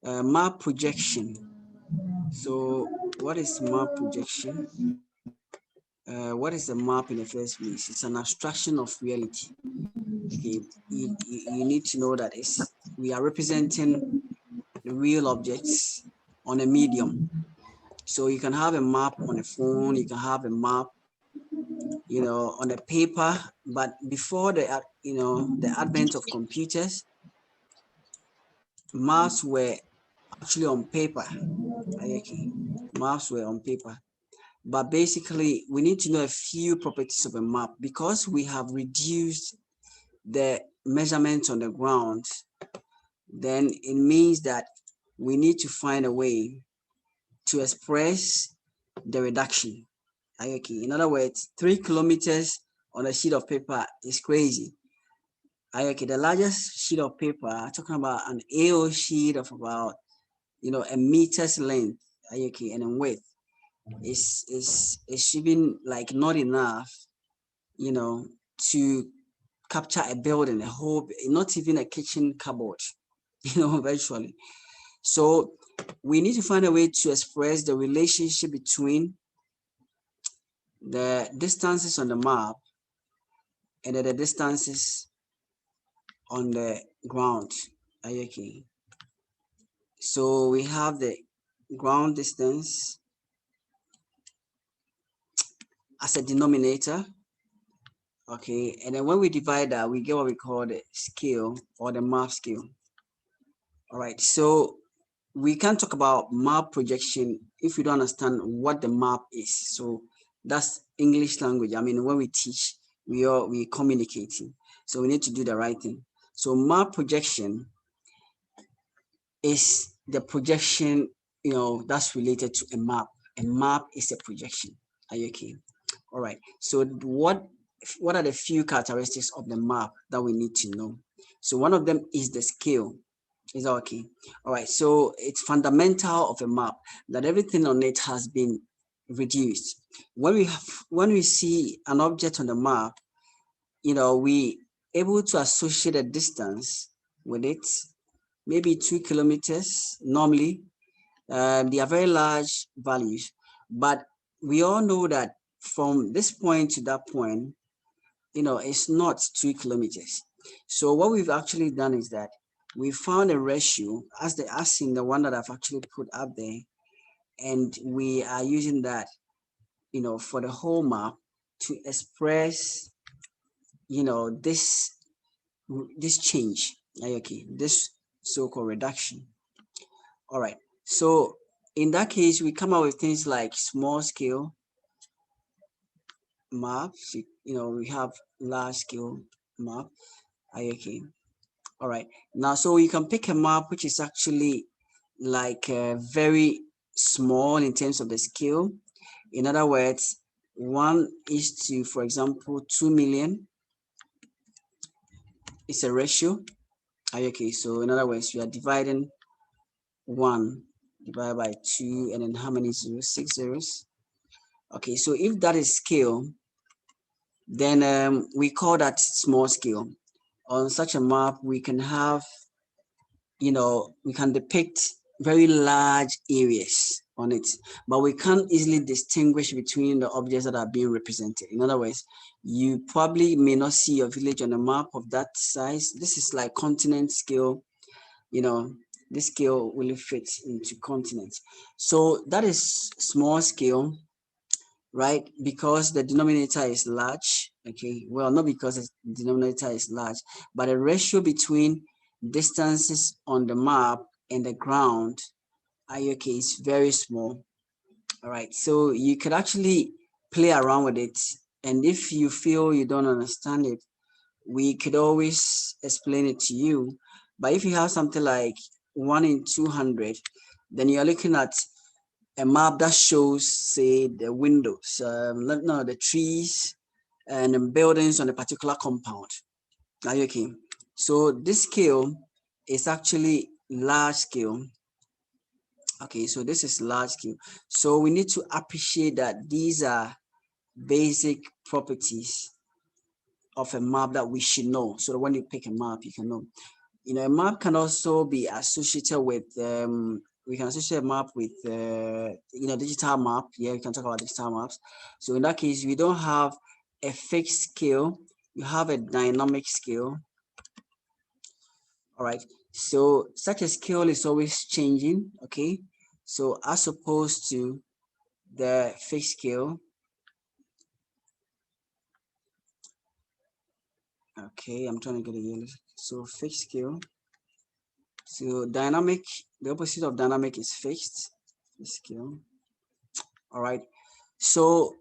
Map projection. So what is map projection? What is a map in the first place? It's an abstraction of reality. Okay, you need to know that we are representing real objects on a medium. So you can have a map on a phone, you can have a map, on a paper. But before the advent of computers, maps were actually on paper. Okay, maps were on paper. But basically, we need to know a few properties of a map because we have reduced the measurements on the ground. Then it means that we need to find a way to express the reduction. Okay, in other words, 3 kilometers on a sheet of paper is crazy. Okay, the largest sheet of paper, talking about an A0 sheet of about a meter's length, okay, and in width, is even like not enough, to capture a building, a whole, not even a kitchen cupboard, virtually. So we need to find a way to express the relationship between the distances on the map and the distances on the ground. Okay. So we have the ground distance as a denominator. Okay, and then when we divide that, we get what we call the scale or the map scale. All right, so we can't talk about map projection if we don't understand what the map is. So that's English language. I mean, when we teach, we communicating. So we need to do the right thing. So map projection is the projection, that's related to a map. A map is a projection. Are you okay? All right. So what are the few characteristics of the map that we need to know? So one of them is the scale. Is that okay? All right. So it's fundamental of a map that everything on it has been reduced. When we see an object on the map, we able to associate a distance with it, maybe 2 kilometers normally. They are very large values, but we all know that from this point to that point, it's not 2 kilometers. So what we've actually done is that we found a ratio as in the one that I've actually put up there, and we are using that, for the whole map to express, this change. Okay, this so-called reduction. All right. So in that case, we come up with things like small scale maps. We have large scale map. Okay. All right. Now, so you can pick a map which is actually like very small in terms of the scale. In other words, 1 is to, for example, 2 million. It's a ratio. Okay. So in other words, we are dividing 1 divided by 2, and then how many zeros? 6 zeros. Okay. So if that is scale, then we call that small scale. On such a map, we can have, we can depict very large areas on it, but we can't easily distinguish between the objects that are being represented. In other words, you probably may not see your village on a map of that size. This is like continent scale. This scale really fits into continents. So that is small scale, right? Because the denominator is large. Okay, well, not because the denominator is large, but the ratio between distances on the map and the ground, okay, is very small. All right, so you could actually play around with it, and if you feel you don't understand it, we could always explain it to you. But if you have something like 1 in 200, then you're looking at a map that shows, say, the windows, no, the trees and the buildings on a particular compound. Okay, so this scale is actually large scale. Okay, so this is large scale. So we need to appreciate that these are basic properties of a map that we should know. So that when you pick a map, you can know. You know, a map can also be associated with we can associate a map with you know, digital map. Yeah, we can talk about digital maps. So in that case, we don't have a fixed scale, you have a dynamic scale. All right, so such a scale is always changing. Okay, so as opposed to the fixed scale. Okay, I'm trying to get a yellow. So fixed scale. So dynamic, the opposite of dynamic is fixed scale. All right, so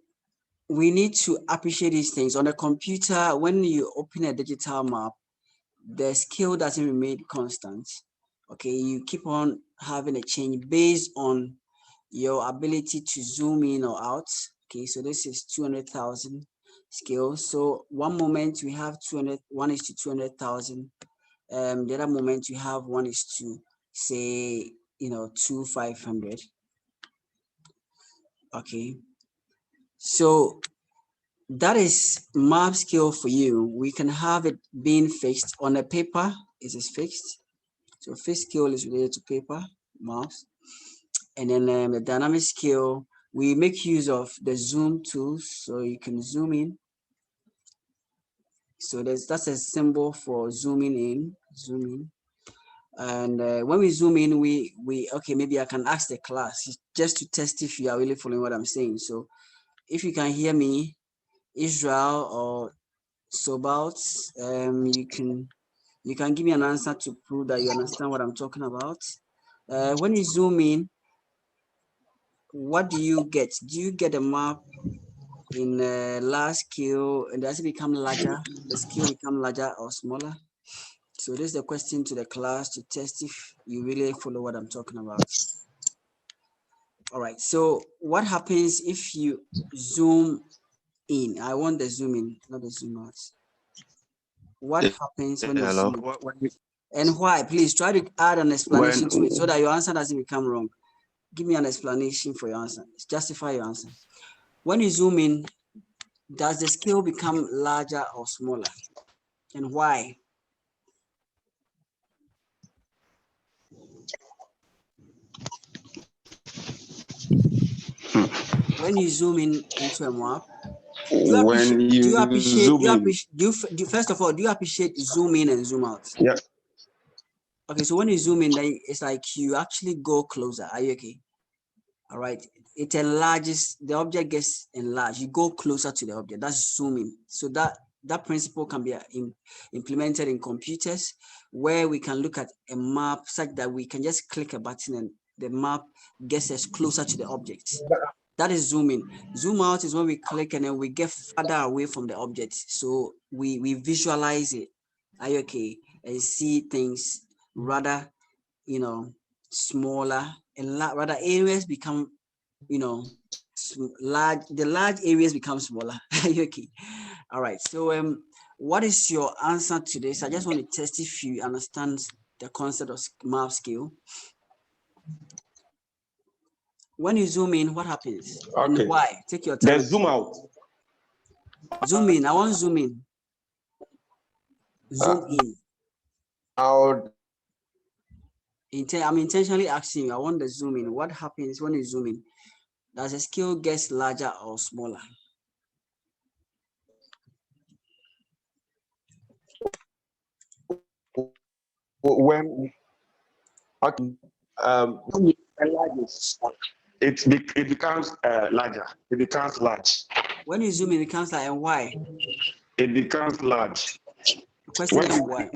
we need to appreciate these things. On a computer, when you open a digital map, the scale doesn't remain constant. Okay, you keep on having a change based on your ability to zoom in or out. Okay, so this is 200,000 scale. So one moment we have 200, 1:200,000. The other moment you have 1:, say, you know, 2,500. Okay, so that is map scale for you. We can have it being fixed on a paper. It is fixed. So fixed scale is related to paper maps. And then the dynamic scale, we make use of the zoom tools, so you can zoom in. So that's a symbol for zooming in, zoom in. And when we zoom in, we okay, maybe I can ask the class just to test if you are really following what I'm saying. So if you can hear me, Israel or Sobalt, you can give me an answer to prove that you understand what I'm talking about. When you zoom in, what do you get? Do you get a map in large scale, and does it become larger? The scale become larger or smaller? So this is the question to the class to test if you really follow what I'm talking about. All right, so what happens if you zoom in? I want the zoom in, not the zoom out. What happens when you Hello. zoom in? And why? Please try to add an explanation to it so that your answer doesn't become wrong. Give me an explanation for your answer. Justify your answer. When you zoom in, does the scale become larger or smaller? And why? When you zoom in into a map, When you zoom in, first of all, do you appreciate zoom in and zoom out? yeah, Okay, so when you zoom in, then it's like you actually go closer. Are you okay? All right, it enlarges, the object gets enlarged. You go closer to the object. That's zooming. So that principle can be implemented in computers, where we can look at a map such that we can just click a button and the map gets us closer to the object. That is zooming. Zoom out is when we click and then we get further away from the object. So we visualize it. Are you okay? And see things rather, you know, smaller, and rather areas become, you know, large. The large areas become smaller. Okay. All right. So what is your answer to this? I just want to test if you understand the concept of map scale. When you zoom in, what happens and okay. why? Take your time. Then zoom out. Zoom in. I want zoom in. Zoom in. Out. I'm intentionally asking you. I want the zoom in. What happens when you zoom in? Does the scale get larger or smaller? When it becomes larger. It becomes large. When you zoom in, it becomes like, and why? It becomes large. The question is why.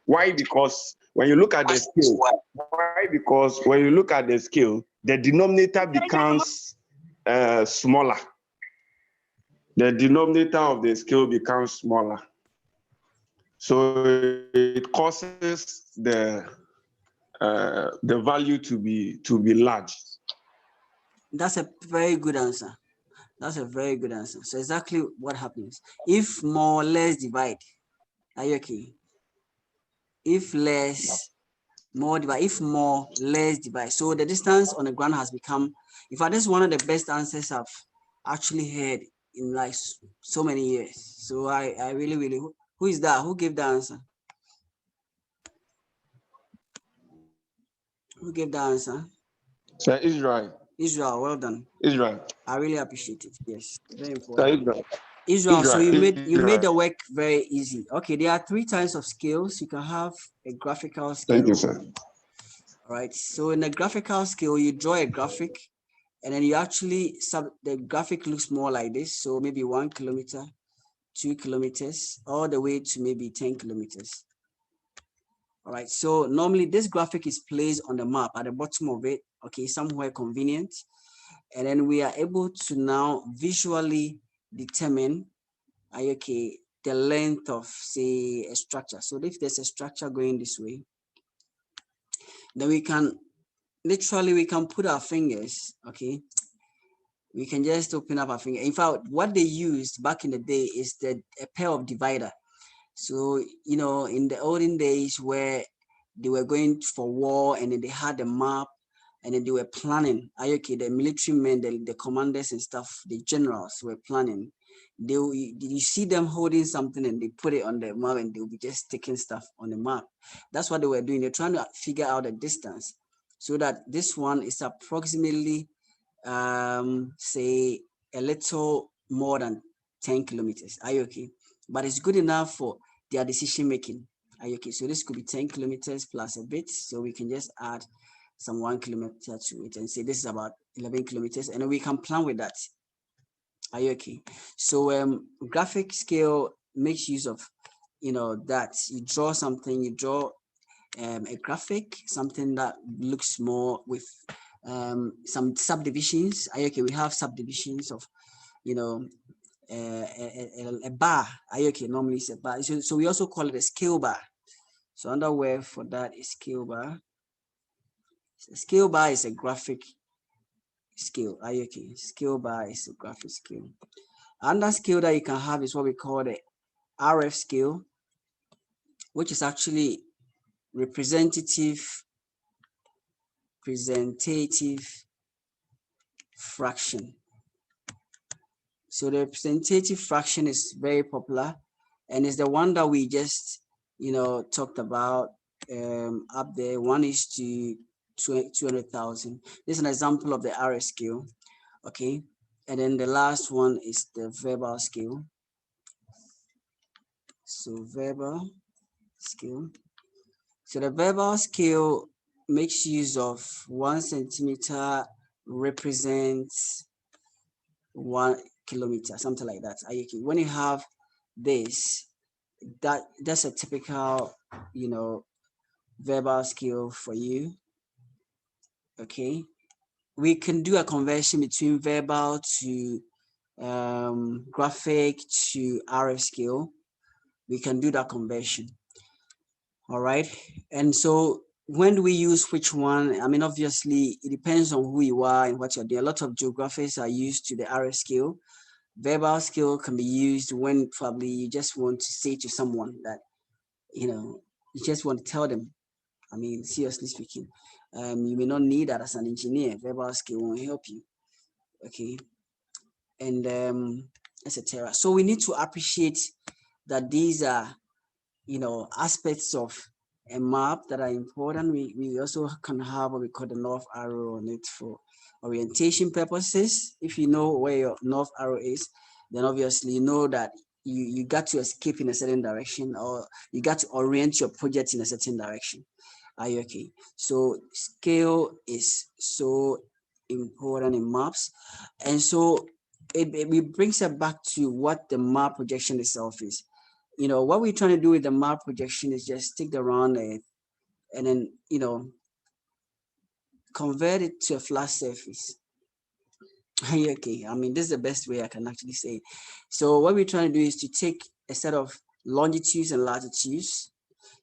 Why? Because when you look at the scale, why? Because when you look at the scale, the denominator becomes smaller. The denominator of the scale becomes smaller. So it causes the value to be large. That's a very good answer. That's a very good answer. So exactly what happens. If more, less divide. Are you okay? If less, more divide. If more, less divide. So the distance on the ground has become, in fact, this is one of the best answers I've actually heard in like so many years. So I really, who is that? Who gave the answer? Who gave the answer? Sir Israel. Israel, well done. Israel. I really appreciate it. Yes, very Sir important. Israel. Israel, so you made Israel. the work very easy. Okay, there are 3 types of scales. You can have a graphical Thank you, scale. sir. All right. So in a graphical scale, you draw a graphic, and then you actually the graphic looks more like this. So maybe 1 kilometer, 2 kilometers, all the way to maybe 10 kilometers. All right. So normally this graphic is placed on the map at the bottom of it. Okay, somewhere convenient, and then we are able to now visually determine okay, the length of, say, a structure. So if there's a structure going this way, then we can put our fingers, okay, we can just open up our finger. In fact, what they used back in the day is a pair of divider. So in the olden days where they were going for war, and then they had a map, and then they were planning. Okay, the military men, the commanders and stuff, the generals were planning. You see them holding something, and they put it on the map, and they'll be just sticking stuff on the map. That's what they were doing. They're trying to figure out the distance, so that this one is approximately say a little more than 10 kilometers. Are you okay? But it's good enough for their decision making. Are you okay? So this could be 10 kilometers plus a bit. So we can just add some 1 kilometer to it and say this is about 11 kilometers, and then we can plan with that. Are you okay? So graphic scale makes use of that you draw something, you draw a graphic, something that looks more with some subdivisions. Are you okay? We have subdivisions of a bar. Are you okay? Normally it's a bar. So we also call it a scale bar. So another word for that is scale bar. A scale bar is a graphic scale. Are you okay? Scale bar is a graphic scale. Another scale that you can have is what we call the RF scale, which is actually representative fraction. So the representative fraction is very popular, and it's the one that we just talked about up there. 1:200,000. This is an example of the RF scale. Okay, and then the last one is the verbal scale. So verbal scale. So the verbal scale makes use of 1 centimeter represents 1 kilometer, something like that. When you have this, that's a typical, verbal scale for you. Okay, we can do a conversion between verbal to graphic to RF scale. We can do that conversion. All right, and so when do we use which one? I mean, obviously it depends on who you are and what you're doing. A lot of geographies are used to the RF scale. Verbal skill can be used when probably you just want to say to someone that you just want to tell them. I mean, seriously speaking, you may not need that as an engineer. Verbal skill won't help you. Okay, and etc. So we need to appreciate that these are aspects of a map that are important. We also can have what we call the north arrow on it for orientation purposes. If you know where your north arrow is, then obviously you know that you got to escape in a certain direction, or you got to orient your project in a certain direction. Are you okay? So scale is so important in maps, and so it brings it back to what the map projection itself is. What we're trying to do with the map projection is just stick the round Earth and then convert it to a flat surface. Okay, I mean, this is the best way I can actually say it. So what we're trying to do is to take a set of longitudes and latitudes.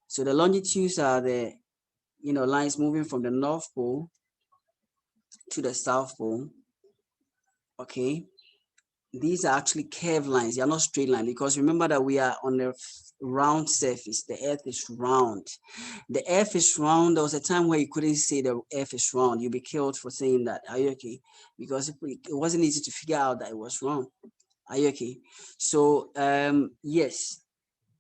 So the longitudes are the lines moving from the North Pole to the South Pole. Okay, these are actually curved lines. They are not straight lines, because remember that we are on a round surface. The Earth is round. The Earth is round. There was a time where you couldn't say the Earth is round. You'd be killed for saying that. Are you okay? Because it wasn't easy to figure out that it was round. Are you okay? So yes,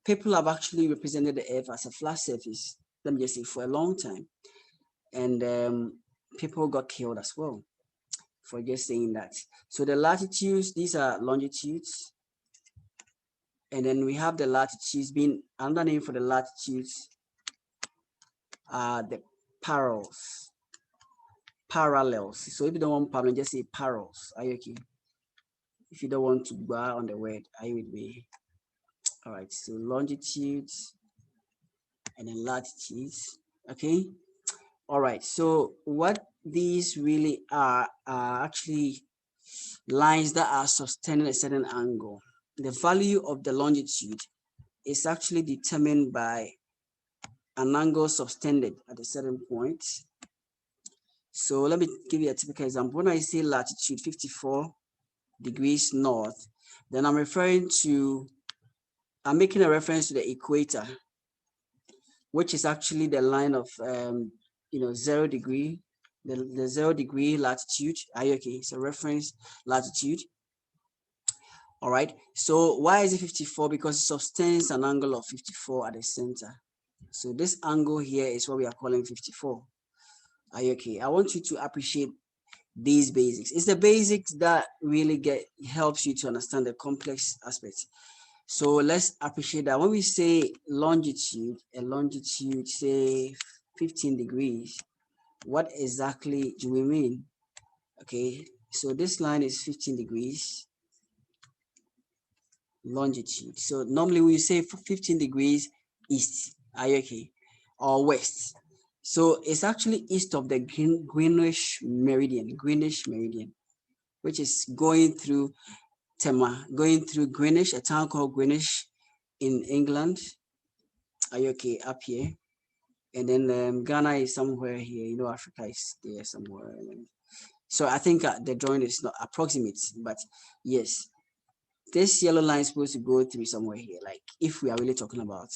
people have actually represented the Earth as a flat surface. Let me just say, for a long time. and people got killed as well for just saying that. So the latitudes, these are longitudes, and then we have the latitudes. Being another name for the latitudes are the parallels. So if you don't want parallel, just say parallels. Are you okay? If you don't want to bar on the word, are you with me? All right, so longitudes and then latitudes. Okay. All right, so what these really are actually lines that are sustaining a certain angle. The value of the longitude is actually determined by an angle subtended at a certain point. So let me give you a typical example. When I say latitude 54 degrees north, then I'm making a reference to the equator, which is actually the line of 0 degree, the 0 degree latitude. Are you okay? It's a reference latitude. All right. So why is it 54? Because it sustains an angle of 54 at the center. So this angle here is what we are calling 54. Are you okay? I want you to appreciate these basics. It's the basics that really helps you to understand the complex aspects. So let's appreciate that when we say longitude, a longitude say 15 degrees, what exactly do we mean? Okay, so this line is 15 degrees longitude. So normally we say 15 degrees east, are you okay, or west. So it's actually east of the Greenwich meridian, which is going through going through Greenwich, a town called Greenwich in England. Are you okay? Up here. And then Ghana is somewhere here. You know, Africa is there somewhere. So I think the drawing is not approximate, but yes, this yellow line is supposed to go through somewhere here. Like if we are really talking about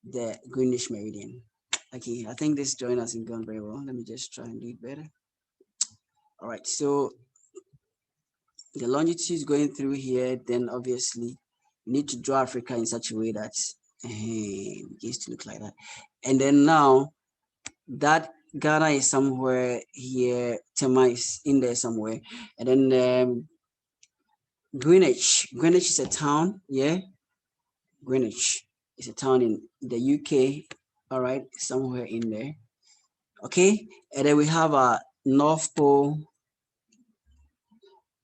the Greenwich meridian. Okay, I think this drawing hasn't gone very well. Let me just try and do it better. All right, so the longitude is going through here. Then obviously you need to draw Africa in such a way that it begins to look like that. And then now that Ghana is somewhere here, Tema is in there somewhere, and then Greenwich is a town, yeah. Greenwich is a town in the UK, all right, somewhere in there, okay. And then we have a North Pole,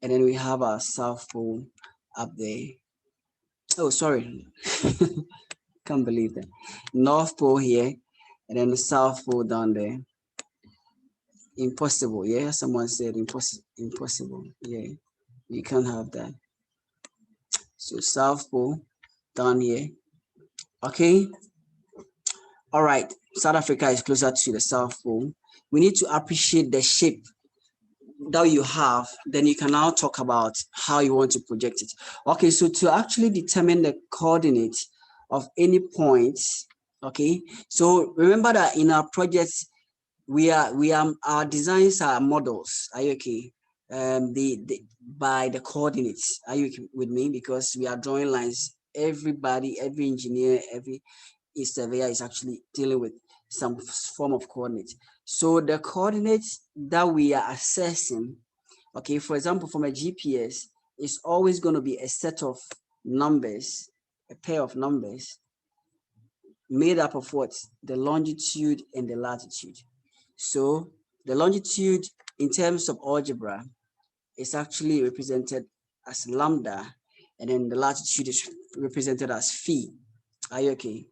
and then we have a South Pole up there. Oh, sorry, can't believe that. North Pole here, and then the South Pole down there. Impossible, yeah. Someone said impossible, yeah. You can't have that. So South Pole down here. Okay. All right. South Africa is closer to the South Pole. We need to appreciate the shape that you have. Then you can now talk about how you want to project it. Okay. So to actually determine the coordinate of any points. Okay. So remember that in our projects, our designs are models. Are you okay? By the coordinates. Are you with me? Because we are drawing lines. Everybody, every engineer, every surveyor is actually dealing with some form of coordinates. So the coordinates that we are assessing, okay, for example, from a GPS, is always going to be a set of numbers, a pair of numbers made up of what? The longitude and the latitude. So the longitude in terms of algebra is actually represented as lambda, and then the latitude is represented as phi. Are you okay?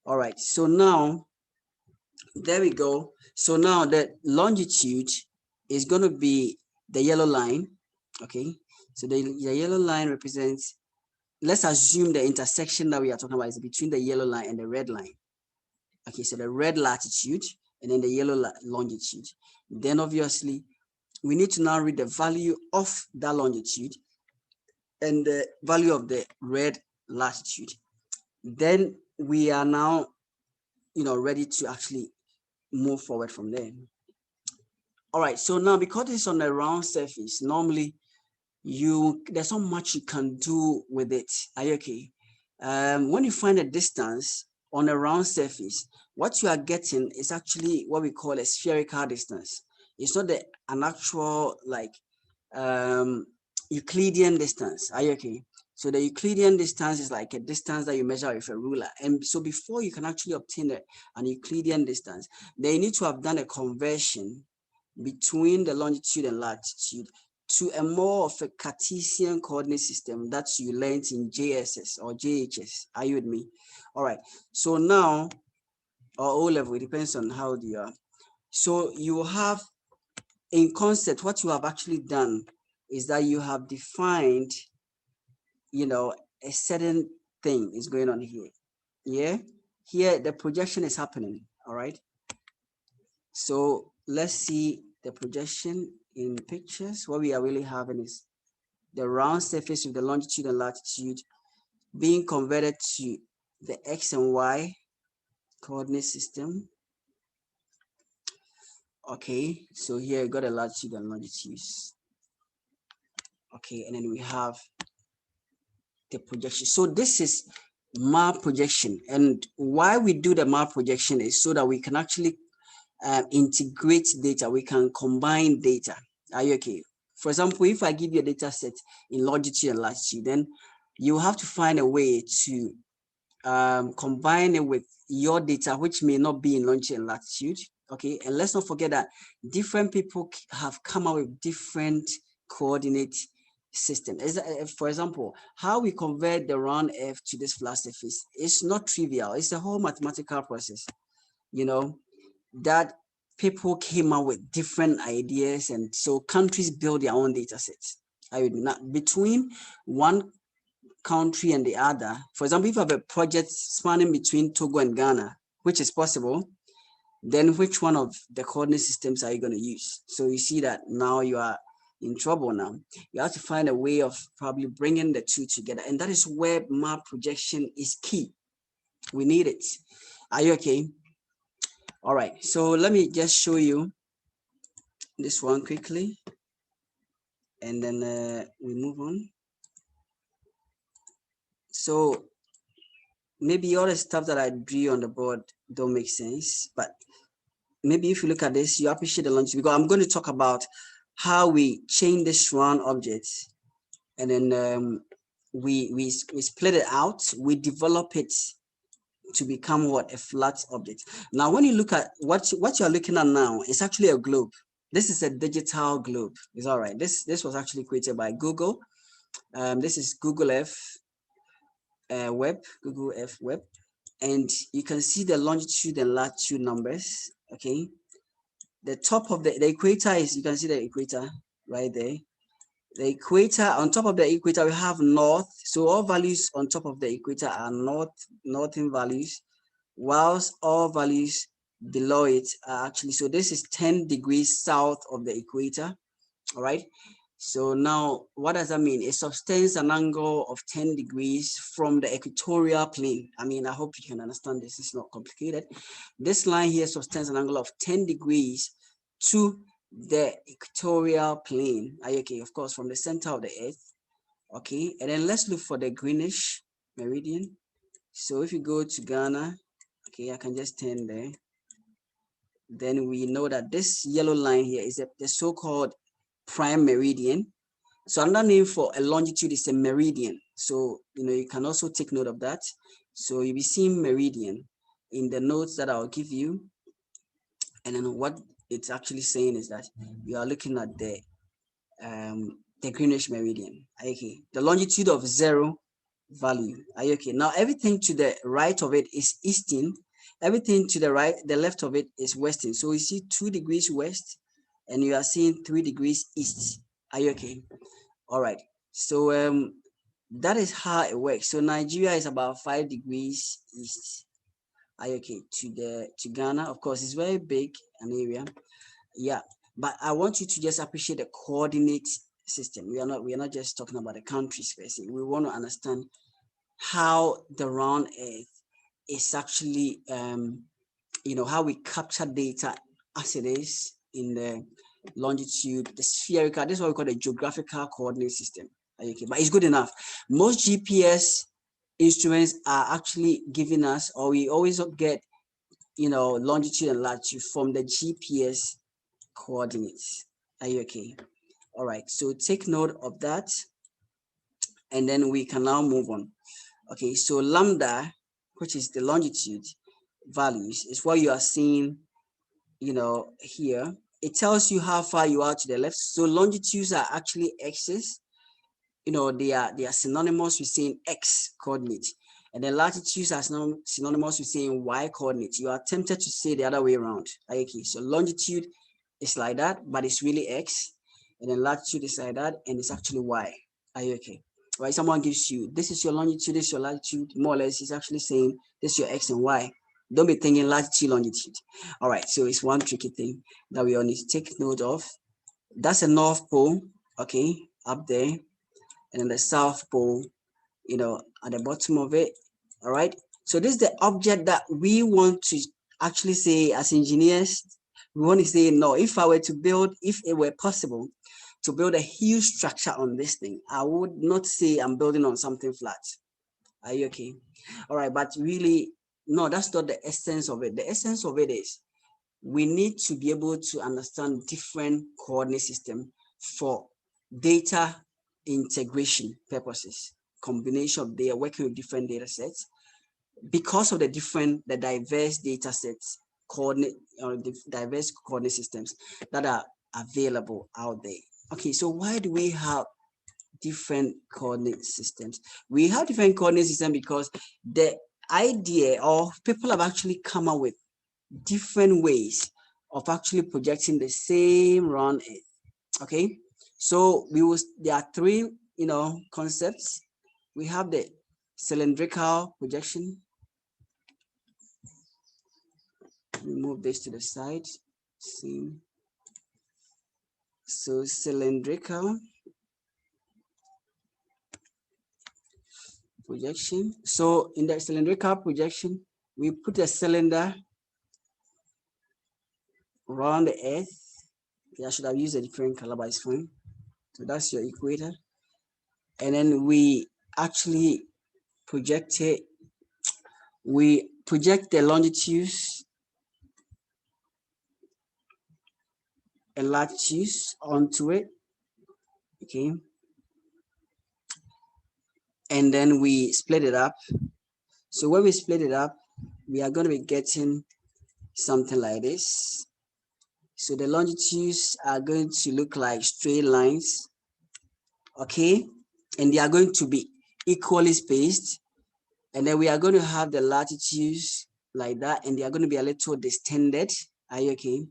All right. So now, there we go. So now the longitude is going to be the yellow line. Okay. So the yellow line represents, let's assume the intersection that we are talking about is between the yellow line and the red line. Okay, so the red latitude and then the yellow longitude. Then obviously we need to now read the value of that longitude and the value of the red latitude. Then we are now, ready to actually move forward from there. All right, so now because it's on a round surface, normally there's not much you can do with it. Are you okay? When you find a distance, on a round surface, what you are getting is actually what we call a spherical distance. It's not an actual like Euclidean distance. Are you okay? So the Euclidean distance is like a distance that you measure with a ruler. And so before you can actually obtain an Euclidean distance, they need to have done a conversion between the longitude and latitude to a more of a Cartesian coordinate system that you learned in GIS or JHS. Are you with me? All right. So now, or O level, it depends on how old you are. So you have, in concept, what you have actually done is that you have defined, a certain thing is going on here. Yeah. Here, the projection is happening. All right. So let's see the projection in pictures. What we are really having is the round surface with the longitude and latitude being converted to the X and Y coordinate system. Okay, so here you got a latitude and longitudes. Okay, and then we have the projection. So this is map projection, and why we do the map projection is so that we can actually integrate data. We can combine data. Are you okay? For example, if I give you a data set in longitude and latitude, then you have to find a way to combine it with your data, which may not be in longitude and latitude. Okay, and let's not forget that different people have come up with different coordinate system. For example, how we convert the round F to this flat surface is not trivial. It's a whole mathematical process, that people came up with different ideas, and so countries build their own data sets. I would not between one country and the other. For example, if you have a project spanning between Togo and Ghana, which is possible, then which one of the coordinate systems are you going to use? So you see that now you are in trouble now. You have to find a way of probably bringing the two together. And that is where map projection is key. We need it. Are you okay? All right. So let me just show you this one quickly. And then we move on. So maybe all the stuff that I drew on the board don't make sense, but maybe if you look at this, you appreciate the longitude, because I'm going to talk about how we change this round object, and then we split it out, we develop it to become what? A flat object. Now, when you look at what you're looking at now, it's actually a globe. This is a digital globe. It's all right. This was actually created by Google. This is Google F Web, Google F Web, and you can see the longitude and latitude numbers. Okay, the top of the equator is, you can see the equator right there. The equator, on top of the equator, we have north. So all values on top of the equator are northern values, whilst all values below it are actually, so this is 10 degrees south of the equator. All right. So now what does that mean? It subtends an angle of 10 degrees from the equatorial plane. I mean, I hope you can understand this. It's not complicated. This line here subtends an angle of 10 degrees to the equatorial plane. Okay, of course, from the center of the earth. Okay, and then let's look for the greenish meridian. So if you go to Ghana, okay, I can just turn there. Then we know that this yellow line here is the so-called prime meridian. So another name for a longitude is a meridian. So, you can also take note of that. So you'll be seeing meridian in the notes that I'll give you. And then what it's actually saying is that you are looking at the Greenwich meridian. Okay, the longitude of 0 value. Okay, now everything to the right of it is eastern. Everything to the right, the left of it is western. So you see 2 degrees west, and you are seeing 3 degrees east. Are you okay? All right. So that is how it works. So Nigeria is about 5 degrees east. Are you okay? To Ghana, of course, it's very big an area. Yeah, but I want you to just appreciate the coordinate system. We are not just talking about the countries per se. We want to understand how the round earth is actually how we capture data as it is in the longitude, the spherical. This is what we call the geographical coordinate system. Okay, but it's good enough. Most GPS instruments are actually giving us, or we always get, longitude and latitude from the GPS coordinates. Are you okay? All right, so take note of that, and then we can now move on. Okay, so lambda, which is the longitude values, is what you are seeing, here. It tells you how far you are to the left. So longitudes are actually x's. They are synonymous with saying x coordinate, and then latitudes are synonymous with saying y coordinate. You are tempted to say the other way around. Okay, so longitude is like that, but it's really x, and then latitude is like that, and it's actually y. Are you okay? Right? Someone gives you, this is your longitude, this is your latitude. More or less, it's actually saying this is your x and y. Don't be thinking latitude, longitude. All right, so it's one tricky thing that we all need to take note of. That's a North Pole, okay, up there, and then the South Pole, at the bottom of it. All right, so this is the object that we want to actually say as engineers. We want to say, no, if I were to build, if it were possible to build a huge structure on this thing, I would not say I'm building on something flat. Are you okay? All right, but really, no, that's not the essence of it. The essence of it is we need to be able to understand different coordinate system for data integration purposes, combination of data, working with different data sets because of the diverse data sets, coordinate or the diverse coordinate systems that are available out there. Okay, so why do we have different coordinate systems? We have different coordinate systems because the idea, or people have actually come up with different ways of actually projecting the same round Earth. Okay, so there are three concepts. We have the cylindrical projection. We move this to the side. See, so cylindrical projection. So in the cylindrical projection, we put a cylinder around the Earth. Okay, I should have used a different color, but it's fine. So that's your equator. And then we actually project it. We project the longitudes and latitudes onto it. Okay. And then we split it up. So when we split it up, we are going to be getting something like this. So the longitudes are going to look like straight lines, okay? And they are going to be equally spaced. And then we are going to have the latitudes like that, and they are going to be a little distended. Are you okay?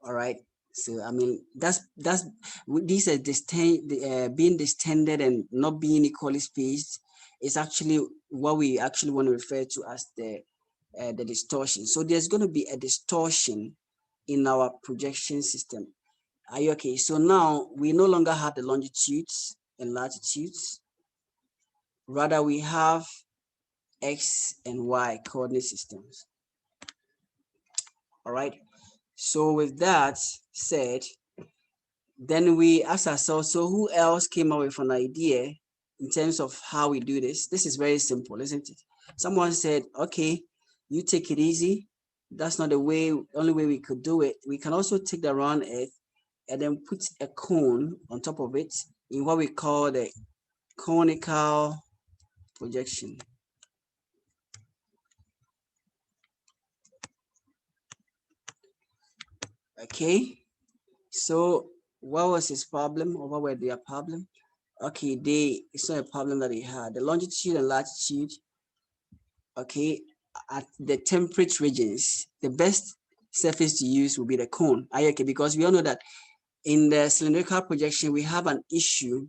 All right. So I mean, these are being distended and not being equally spaced is actually what we actually want to refer to as the distortion. So there's going to be a distortion in our projection system. Are you okay? So now we no longer have the longitudes and latitudes. Rather, we have X and Y coordinate systems. All right. So with that said, then we ask ourselves, so who else came up with an idea in terms of how we do this? This is very simple, isn't it? Someone said, okay, you take it easy. That's not the only way we could do it. We can also take the round Earth and then put a cone on top of it in what we call the conical projection. Okay, so what was his problem, or what were their problem? Okay, it's not a problem that he had. The longitude and latitude, okay, at the temperate regions, the best surface to use will be the cone. Okay, because we all know that in the cylindrical projection, we have an issue,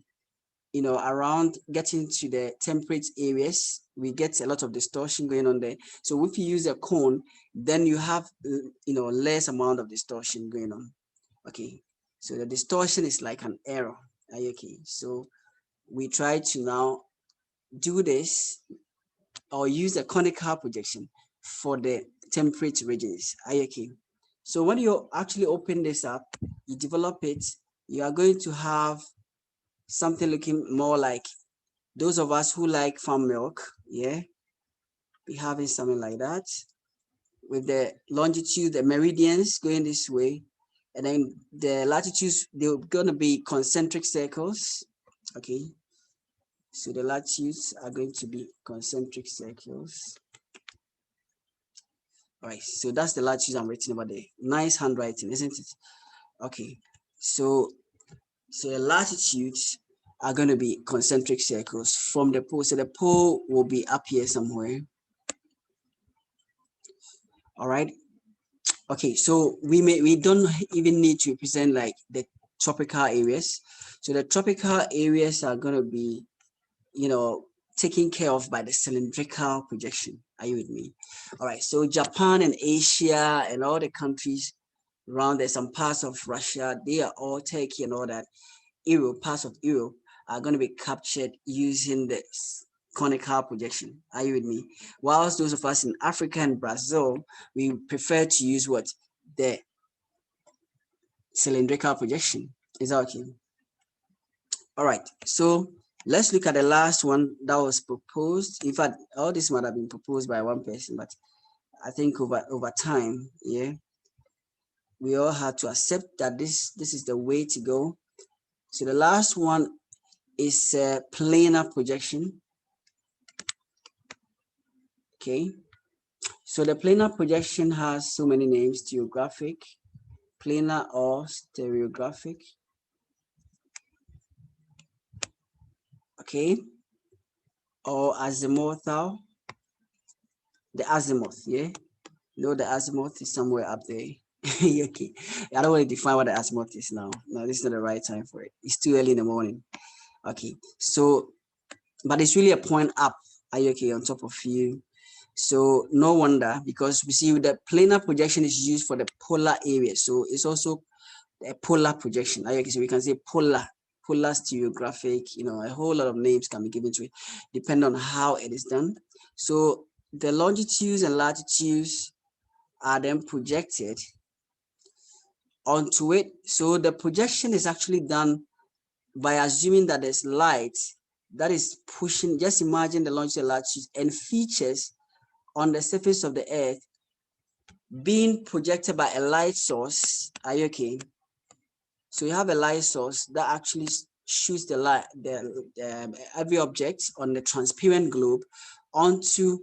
around getting to the temperate areas. We get a lot of distortion going on there. So if you use a cone, then you have, less amount of distortion going on. Okay, so the distortion is like an error. Okay, so we try to now do this or use a conical projection for the temperate regions. Okay, so when you actually open this up, you develop it, you are going to have something looking more like Those of us who like farm milk, yeah, be having something like that with the longitude, the meridians going this way, and then the latitudes, they're going to be concentric circles. Okay, so the latitudes are going to be concentric circles. All right, so that's the latitude I'm writing over there. Nice handwriting, isn't it? Okay, so the latitudes are going to be concentric circles from the pole. So the pole will be up here somewhere. All right. Okay, so we don't even need to represent like the tropical areas. So the tropical areas are going to be, you know, taken care of by the cylindrical projection. Are you with me? All right, so Japan and Asia and all the countries around there, some parts of Russia, they are all Turkey and all that, Europe, parts of Europe are going to be captured using the conical projection. Are you with me? Whilst those of us in Africa and Brazil, we prefer to use what? The cylindrical projection. Is that okay? All right, so let's look at the last one that was proposed. In fact, all this might have been proposed by one person, but I think over time, yeah, we all had to accept that this is the way to go. So the last one is planar projection. Okay, so the planar projection has so many names: geographic, planar, or stereographic. Okay, or azimuthal. The azimuth, yeah. No, the azimuth is somewhere up there. Okay, I don't want to define what the azimuth is now. No, this is not the right time for it. It's too early in the morning. Okay, so but it's really a point up. Are you okay? On top of you. So no wonder, because we see the planar projection is used for the polar area. So it's also a polar projection. Are you okay? So we can say polar stereographic, you know, a whole lot of names can be given to it, depending on how it is done. So the longitudes and latitudes are then projected onto it. So the projection is actually done by assuming that there's light that is pushing. Just imagine the longitude and latitude and features on the surface of the earth being projected by a light source. Are you okay? So you have a light source that actually shoots the light, every object on the transparent globe onto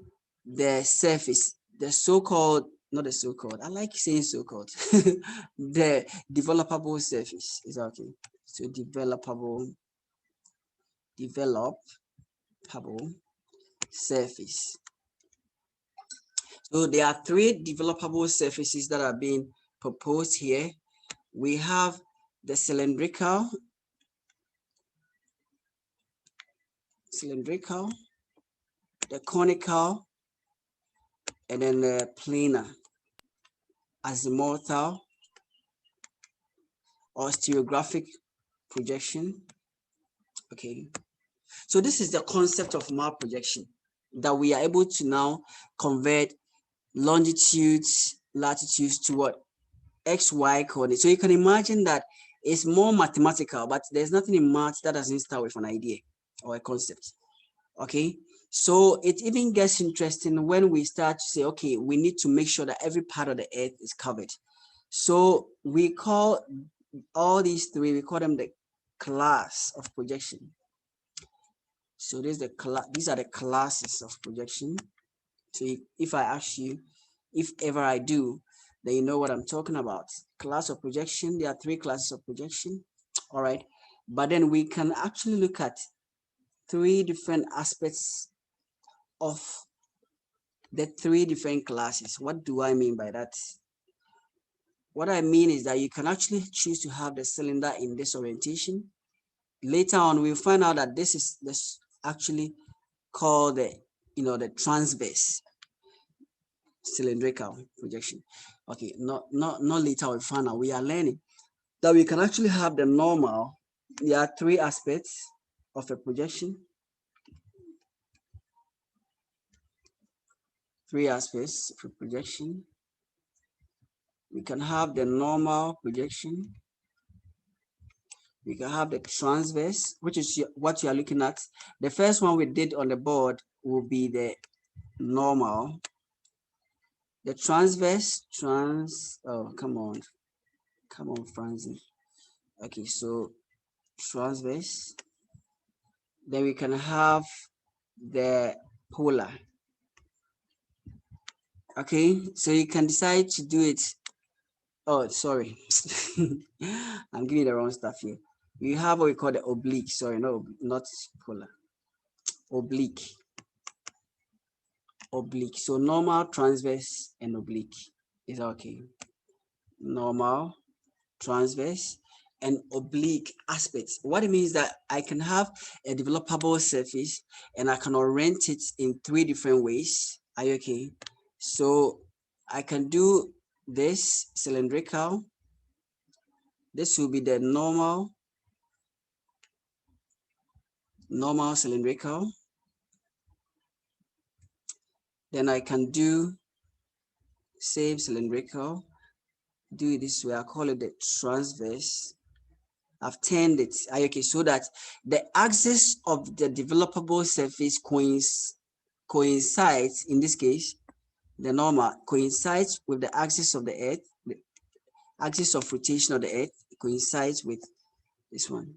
the surface, the so-called, not the so-called, I like saying so-called, the developable surface. Is that okay? So developable surface. So there are three developable surfaces that are being proposed here. We have the cylindrical, the conical, and then the planar, azimuthal, or stereographic projection. Okay, so this is the concept of map projection, that we are able to now convert longitudes, latitudes to what? XY coordinates. So you can imagine that it's more mathematical, but there's nothing in math that doesn't start with an idea or a concept. Okay, so it even gets interesting when we start to say, okay, we need to make sure that every part of the earth is covered. So we call all these three, we call them the class of projection. So these are the classes of projection. So if I ask you, if ever I do, then you know what I'm talking about. Class of projection, there are three classes of projection. All right, but then we can actually look at three different aspects of the three different classes. What do I mean by that? What I mean is that you can actually choose to have the cylinder in this orientation. Later on, we'll find out that this is actually called the, you know, the transverse cylindrical projection. Okay, not later we find out. We are learning that we can actually have the normal. There are three aspects of a projection. Three aspects of a projection. We can have the normal projection. We can have the transverse, which is what you are looking at. The first one we did on the board will be the normal. The transverse, oh, come on, Francie. Okay, so transverse. Then we can have the polar. Okay, so you can decide to do it. Oh, sorry. I'm giving the wrong stuff here. We have what we call the oblique. Sorry, no, not polar. Oblique. Oblique. So normal, transverse, and oblique. Is okay. Normal, transverse, and oblique aspects. What it means that I can have a developable surface and I can orient it in 3 different ways. Are you okay? So I can do this cylindrical. This will be the normal cylindrical. Then I can do same cylindrical. Do it this way. I call it the transverse. I've turned it, okay, so that the axis of the developable surface coincides, in this case, the normal coincides with the axis of the earth, the axis of rotation of the earth coincides with this one.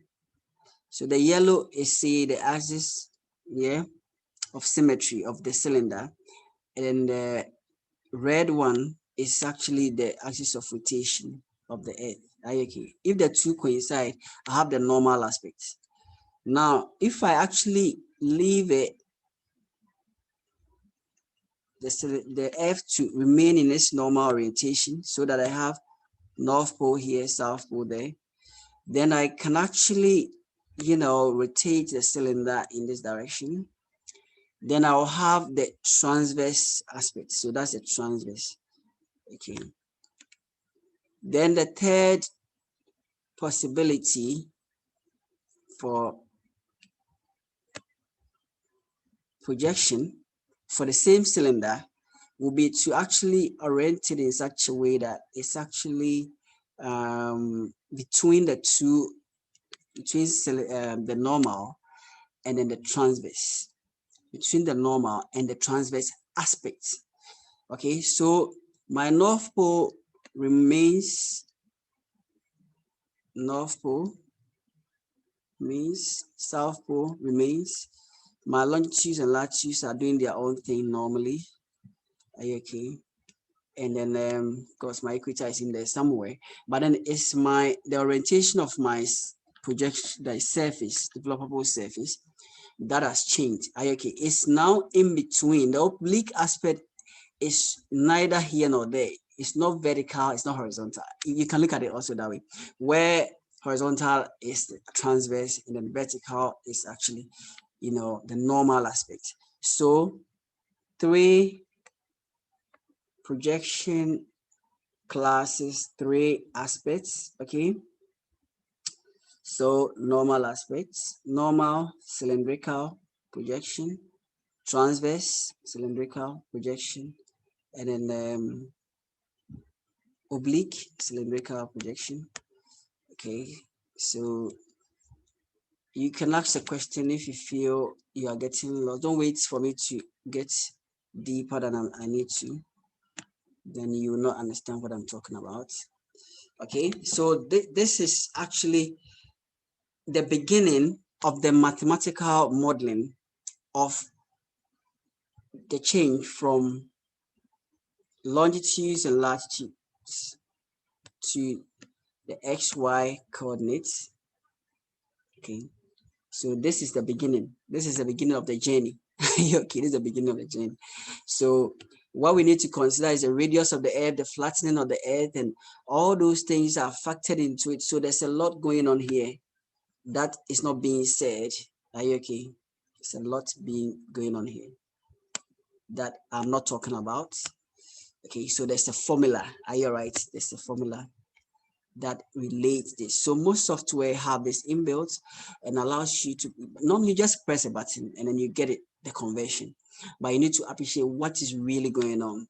So the yellow is, say, the axis, yeah, of symmetry of the cylinder, and the red one is actually the axis of rotation of the earth. Okay, if the two coincide, I have the normal aspect. Now, if I actually leave it, the earth to remain in its normal orientation, so that I have North Pole here, South Pole there, then I can actually, rotate the cylinder in this direction. Then I'll have the transverse aspect. So that's the transverse. Okay. Then the third possibility for projection for the same cylinder will be to actually orient it in such a way that it's actually between the two, between the normal and then the transverse, between the normal and the transverse aspect. Okay, so my North Pole remains North Pole, means South Pole remains. My longitudes and latitudes are doing their own thing normally. Are you okay? And then of course my equator is in there somewhere, but then it's the orientation of my projection, the surface, developable surface, that has changed. Are you okay? It's now in between. The oblique aspect is neither here nor there. It's not vertical, it's not horizontal. You can look at it also that way, where horizontal is the transverse and then vertical is actually, the normal aspect. So 3 projection classes, 3 aspects. Okay, so normal aspects: normal cylindrical projection, transverse cylindrical projection, and then oblique cylindrical projection. Okay, so you can ask a question if you feel you are getting lost. Don't wait for me to get deeper than I need to, then you will not understand what I'm talking about. Okay, so this is actually the beginning of the mathematical modeling of the change from longitudes and latitudes to the XY coordinates. Okay, so this is the beginning. This is the beginning of the journey. Okay, this is the beginning of the journey. So what we need to consider is the radius of the earth, the flattening of the earth, and all those things are factored into it. So there's a lot going on here that is not being said. Are you okay? There's a lot going on here that I'm not talking about. Okay, so there's a formula. Are you right? There's a formula that relates this. So most software have this inbuilt and allows you to normally just press a button and then you get it, the conversion. But you need to appreciate what is really going on.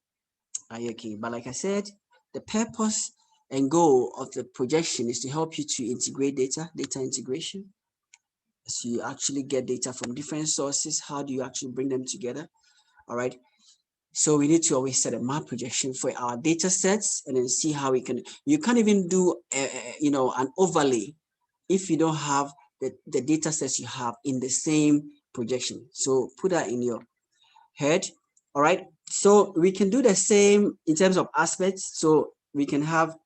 Are you okay? But like I said, the purpose and goal of the projection is to help you to integrate data integration. So you actually get data from different sources. How do you actually bring them together? All right. So we need to always set a map projection for our data sets and then see how we can, you can't even do, an overlay if you don't have the data sets you have in the same projection. So put that in your head. All right. So we can do the same in terms of aspects. So we can have